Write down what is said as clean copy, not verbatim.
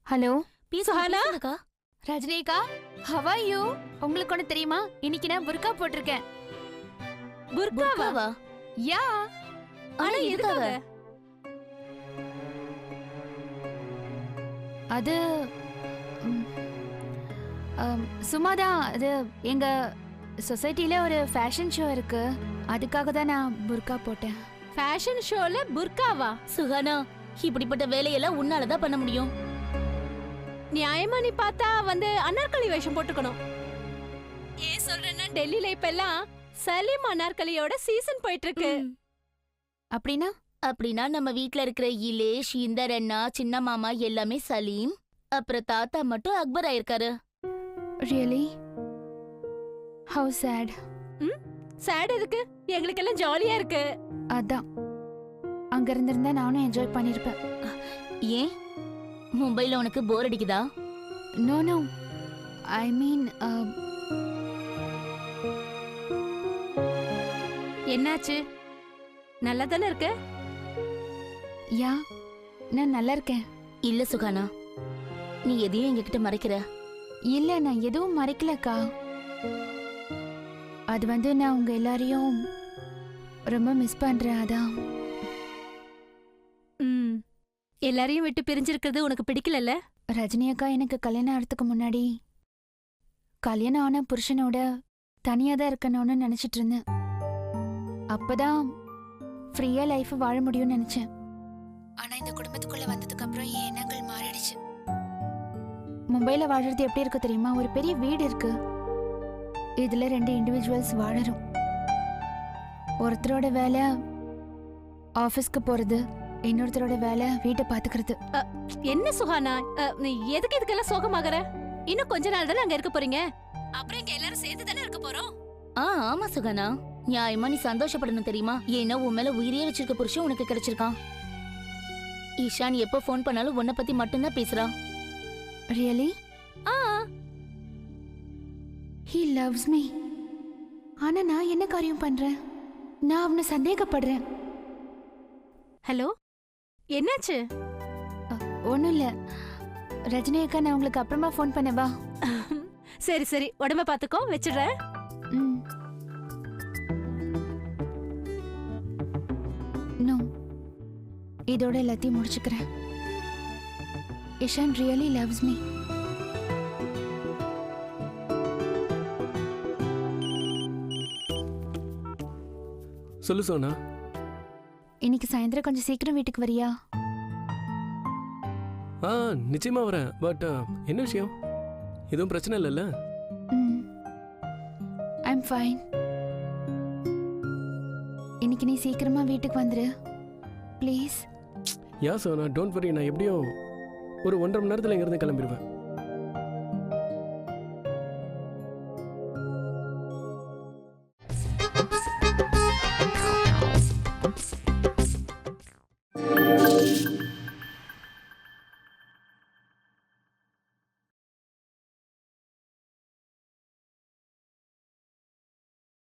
Hello Suhana Rajinika, how are you? உங்களுக்கு ஒண்ணு தெரியுமா? இன்னைக்கு நான் புர்கா போட்டிருக்கேன். புர்காவா? யா. ஆனா எதுக்காக? அது சும்மாதான். அது எங்க சொசைட்டில ஒரு ஃபேஷன் ஷோ இருக்கு, அதுக்காக தான் நான் புர்கா போட்டேன். ஃபேஷன் ஷோல புர்காவா? சுஹானா, இப்படிப்பட்ட வேலையெல்லாம் உன்னாலதான் பண்ண முடியும். நியாயமா நீ பார்த்தா அனார்கலி வேஷம் போட்டுக்கணும். ஏன் சொல்றேன்னா டெல்லியில இப்ப எல்லாம் சலீம் அனார்கலியோட சீசன் போயிட்டு இருக்கு. அப்படின்னா அப்படின்னா நம்ம வீட்ல இருக்கிற இலேஷ், இந்தர் அண்ணா, சின்ன மாமா எல்லாமே சலீம், அப்புறம் தாத்தா மட்டும் அக்பர் ஆயிருக்காரு. ரியலி? Have chat. சேட் எதுக்கு? எங்களுக்கு எல்லாம் ஜாலியா இருக்கு. அதான், அங்க இருந்திருந்தா நானும் என்ஜாய் பண்ணிருப்பேன். ஏன் மும்பைல உனக்கு போர் அடிக்குதா? நோ நோ, ஐ மீன் என்னாச்சு? நல்லா தானே இருக்கு? யா, நான் நல்லா இருக்கேன். இல்ல சுகானா, நீ எதையும் எங்ககிட்ட மறைக்கிற. இல்ல, நான் எதுவும் மறைக்கலக்கா. அது நான் உங்க எல்லாரையும் ரொம்ப மிஸ் பண்றேன். அதான். எல்லாரையும் விட்டு பிரிஞ்சிருக்கிறது உனக்கு பிடிக்கல? ரஜினி அக்கா எனக்கு கல்யாணம் ஆகிறதுக்கு முன்னாடி கல்யாணம் ஆன புருஷனோட தனியா தான் இருக்கணும்னு நினைச்சிட்டு இருந்தேன். அப்பதான் ஃப்ரீயா லைஃப் வாழ முடியும்னு நினைச்சேன். ஆனா இந்த குடும்பத்துக்குள்ள வந்ததுக்கு அப்புறம் என் எண்ணங்கள் மாறிடுச்சு. மும்பைல வாழறது எப்படி இருக்கு தெரியுமா? ஒரு பெரிய வீடு இருக்கு, இதுல 2 இண்டிவிஜுவல்ஸ் வாழறோம். ஒருத்தரோட வேலை ஆபீஸ்க்கு போறது, இன்னொருத்தரோட வேலை வீட்டை பாத்துக்கிறது. என்ன சுஹானா, நீ எதுக்கு இதுக்கெல்லாம் சோகமாகற? இன்னும் கொஞ்ச நாள் தானே அங்க இருக்க போறீங்க, அப்புறம் இங்க எல்லாரும் சேர்ந்து தானே இருக்க போறோம். ஆமா சுஹானா, நியாயமா நீ சந்தோஷப்படணும் தெரியுமா? ஏன்னா உன் மேல உயிரியே வச்சிருக்க புருஷன் உனக்கு கிடைச்சிருக்கான். ஈஷான் எப்போ போன் பண்ணாலும் உன்னை பத்தி மட்டும்தான் பேசுறான். ரியலி? He loves me. ஆனா நான் என்ன காரியம் பண்றேன்? நான் அவனை சந்தேகப்படுறேன். ஹலோ, என்னாச்சு? ஒண்ணும் இல்ல ரஜினி அக்கா, நான் உங்களுக்கு அப்புறமா ஃபோன் பண்ணவா? சரி சரி, உடம்ப பாத்துக்கோ, வச்சிடுறேன். நோ, இதோட எல்லாத்தையும் முடிச்சுக்கிறேன். Ishaan really loves me. சொல்லு சோனா. இன்னைக்கு சாயந்தரம் கொஞ்சம் சீக்கிரம் வீட்டுக்கு வரியா? நிச்சயமா வரேன். பட் என்ன விஷயம்? எதுவும் பிரச்சனை இல்லைல்ல? I'm fine. இன்னைக்கு நீ சீக்கிரமா வீட்டுக்கு வந்துரு please. Yeah Sona, don't worry. நான் எப்படியும் ஒரு 1.5 மணி நேரத்தில் இங்கிருந்து கிளம்பிடுவேன்.